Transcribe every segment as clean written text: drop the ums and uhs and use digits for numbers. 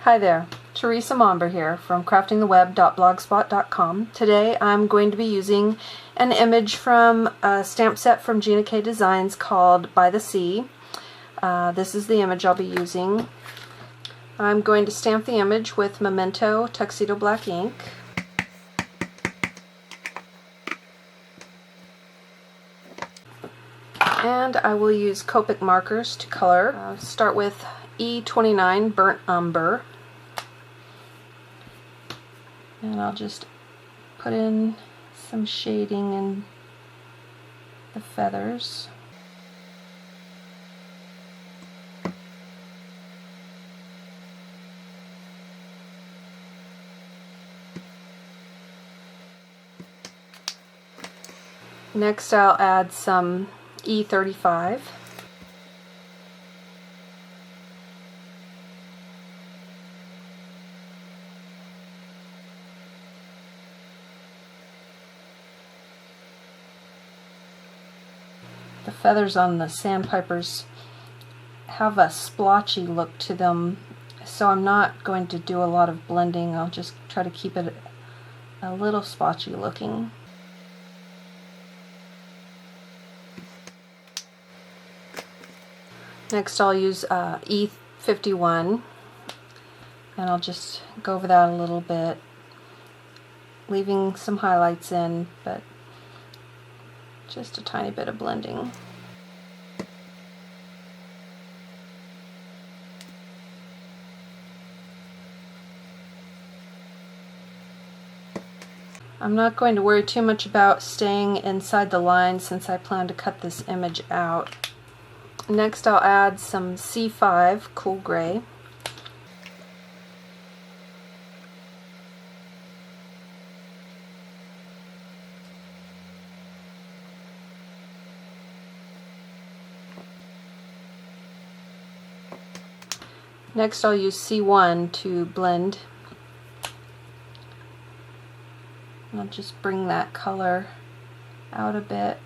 Hi there, Teresa Momber here from craftingtheweb.blogspot.com. Today I'm going to be using an image from a stamp set from Gina K Designs called By the Sea. This is the image I'll be using. I'm going to stamp the image with Memento Tuxedo Black ink. And I will use Copic markers to color. Start with E29 Burnt Umber. And I'll just put in some shading in the feathers. Next I'll add some E35. The feathers on the Sandpipers have a splotchy look to them, so I'm not going to do a lot of blending. I'll just try to keep it a little splotchy looking. Next I'll use E51, and I'll just go over that a little bit, leaving some highlights in, but just a tiny bit of blending. I'm not going to worry too much about staying inside the line since I plan to cut this image out. Next I'll add some C5 Cool Gray. Next I'll use C1 to blend. And I'll just bring that color out a bit.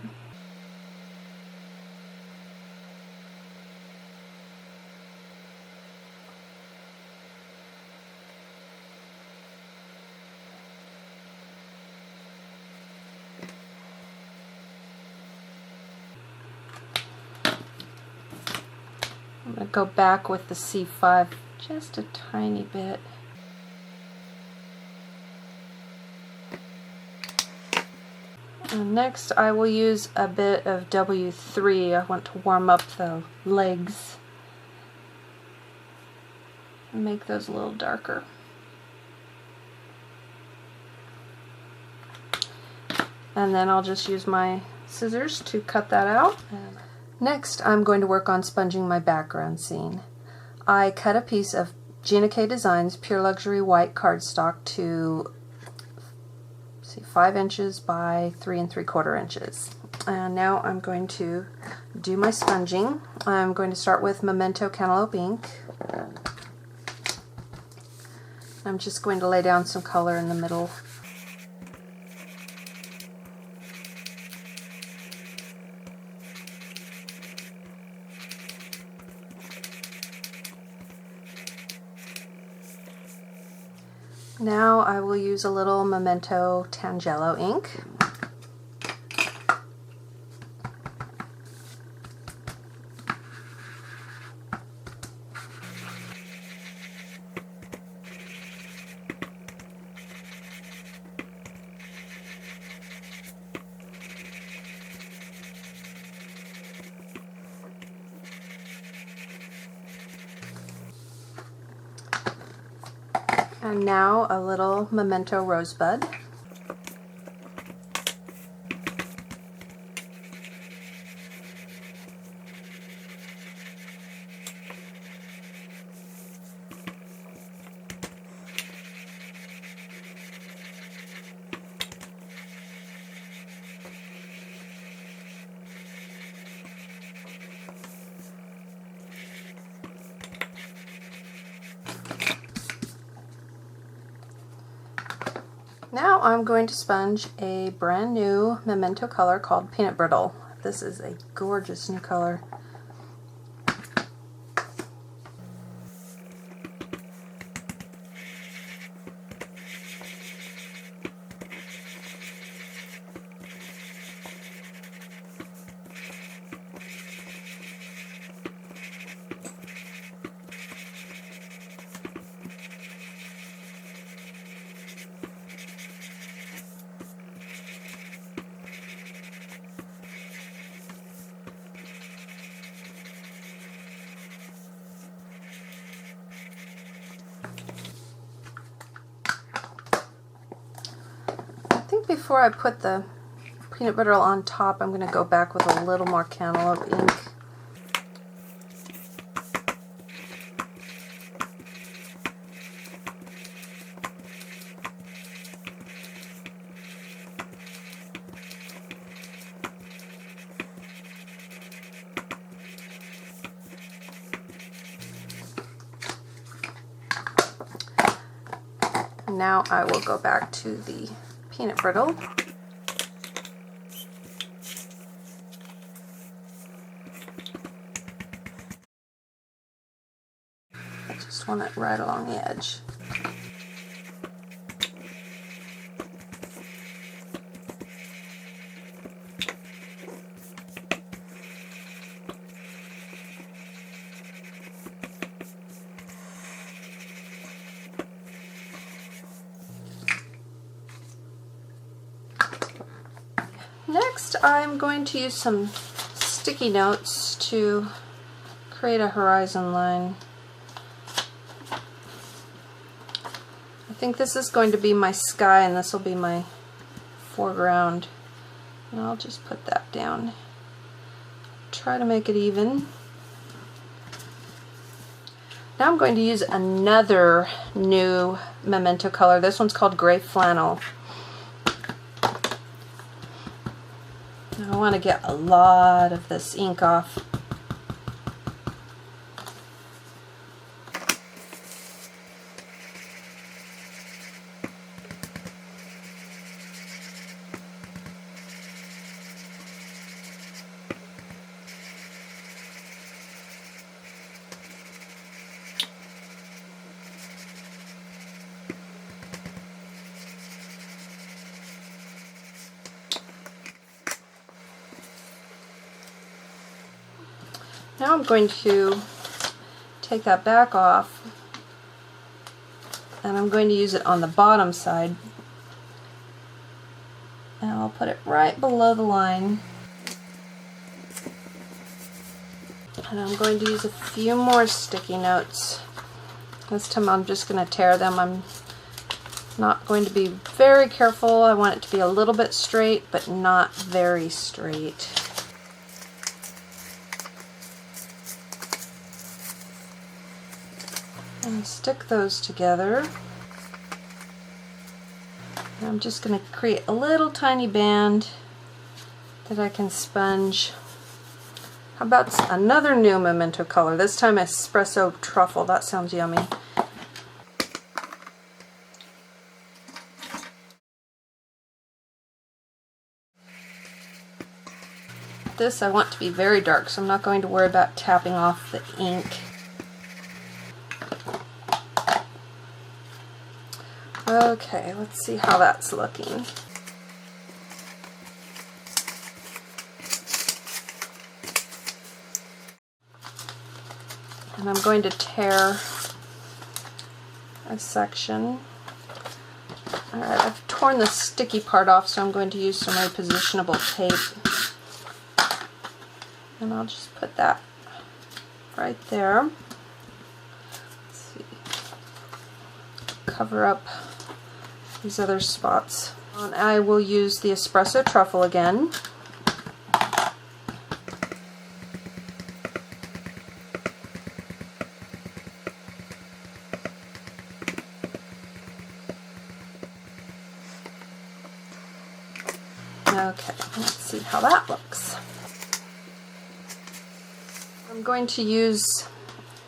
I'm going to go back with the C5 just a tiny bit. And next I will use a bit of W3. I want to warm up the legs and make those a little darker. And then I'll just use my scissors to cut that out. Next, I'm going to work on sponging my background scene. I cut a piece of Gina K Designs Pure Luxury White cardstock to 5 inches by 3 3/4 inches. And now I'm going to do my sponging. I'm going to start with Memento Cantaloupe ink. I'm just going to lay down some color in the middle. Now I will use a little Memento Tangelo ink. And now a little Memento Rosebud. Now I'm going to sponge a brand new Memento color called Peanut Brittle. This is a gorgeous new color. think before I put the peanut butter on top, I'm going to go back with a little more cantaloupe ink. Now I will go back to the peanut brittle. I just want it right along the edge. Next, I'm going to use some sticky notes to create a horizon line. I think this is going to be my sky and this will be my foreground. And I'll just put that down. Try to make it even. Now I'm going to use another new Memento color. This one's called Gray Flannel. I want to get a lot of this ink off. Now I'm going to take that back off and I'm going to use it on the bottom side, and I'll put it right below the line, and I'm going to use a few more sticky notes. This time I'm just going to tear them. I'm not going to be very careful. I want it to be a little bit straight but not very straight. And stick those together. And I'm just going to create a little tiny band that I can sponge. How about another new Memento color? This time Espresso Truffle. That sounds yummy. This I want to be very dark, so I'm not going to worry about tapping off the ink. Okay, let's see how that's looking. And I'm going to tear a section. Alright, I've torn the sticky part off, so I'm going to use some repositionable tape. And I'll just put that right there. Let's see. Cover up these other spots. And I will use the Espresso Truffle again. Okay, let's see how that looks. I'm going to use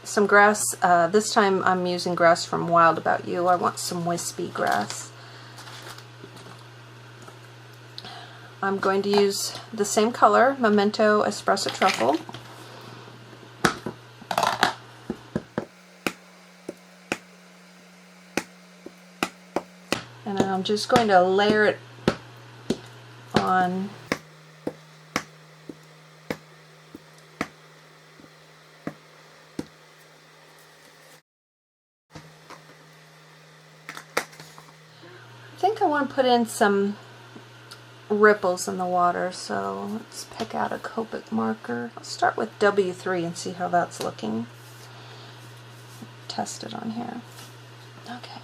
some grass. This time I'm using grass from Wild About You. I want some wispy grass. I'm going to use the same color, Memento Espresso Truffle. And I'm just going to layer it on. I think I want to put in some ripples in the water, so let's pick out a Copic marker. I'll start with W3 and see how that's looking. Test it on here. Okay.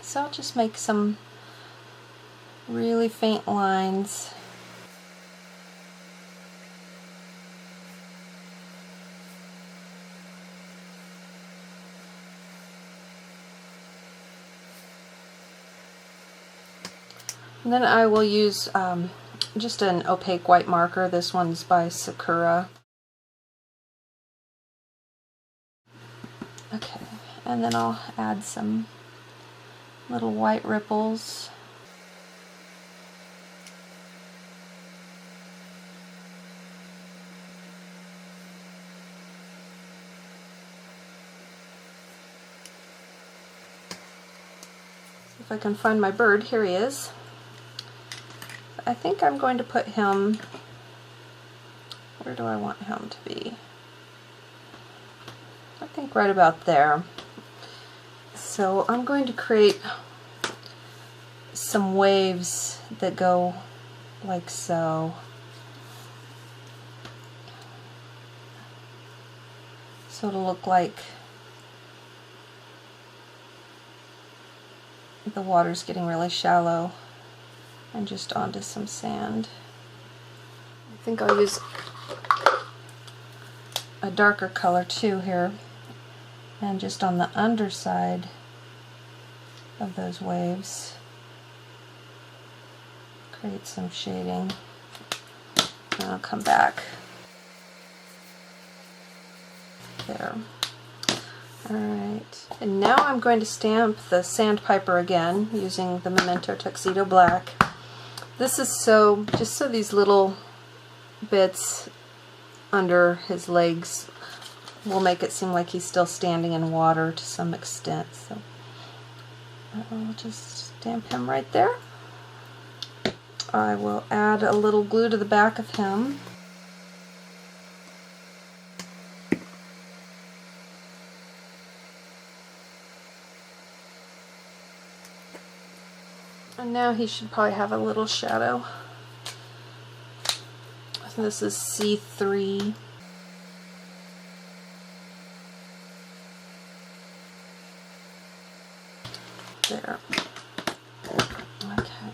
So I'll just make some really faint lines. And then I will use just an opaque white marker. This one's by Sakura. Okay, and then I'll add some little white ripples. See if I can find my bird. Here he is. I think I'm going to put him, where do I want him to be? I think right about there. So I'm going to create some waves that go like so. So it'll look like the water's getting really shallow and just onto some sand. I think I'll use a darker color too here, and just on the underside of those waves create some shading. And I'll come back there. Alright, and now I'm going to stamp the Sandpiper again using the Memento Tuxedo Black. This is just so these little bits under his legs will make it seem like he's still standing in water to some extent. So I'll just stamp him right there. I will add a little glue to the back of him. And now he should probably have a little shadow. So this is C3. There. Okay.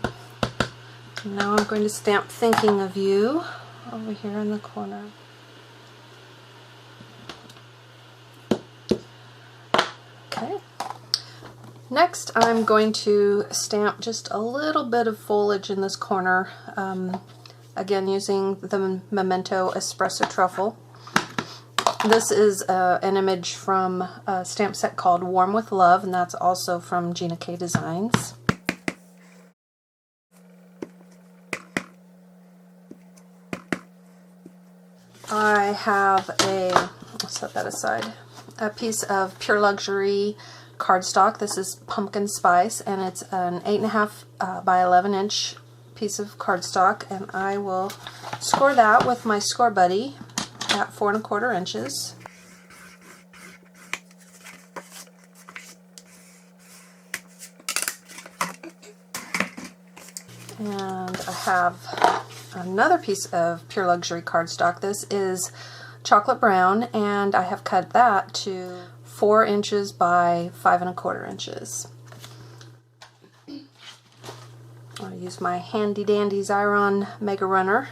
Now I'm going to stamp Thinking of You over here in the corner. Okay. Next, I'm going to stamp just a little bit of foliage in this corner, again using the Memento Espresso Truffle. This is an image from a stamp set called Warm with Love, and that's also from Gina K Designs. I have I'll set that aside, a piece of Pure Luxury cardstock. This is Pumpkin Spice, and it's an 8.5 by 11 inch piece of cardstock, and I will score that with my Score Buddy at 4 1/4 inches. And I have another piece of Pure Luxury cardstock. This is chocolate brown, and I have cut that to 4 inches by 5 1/4 inches. I'll use my handy dandy Xyron Mega Runner.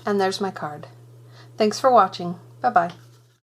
And there's my card. Thanks for watching. Bye-bye.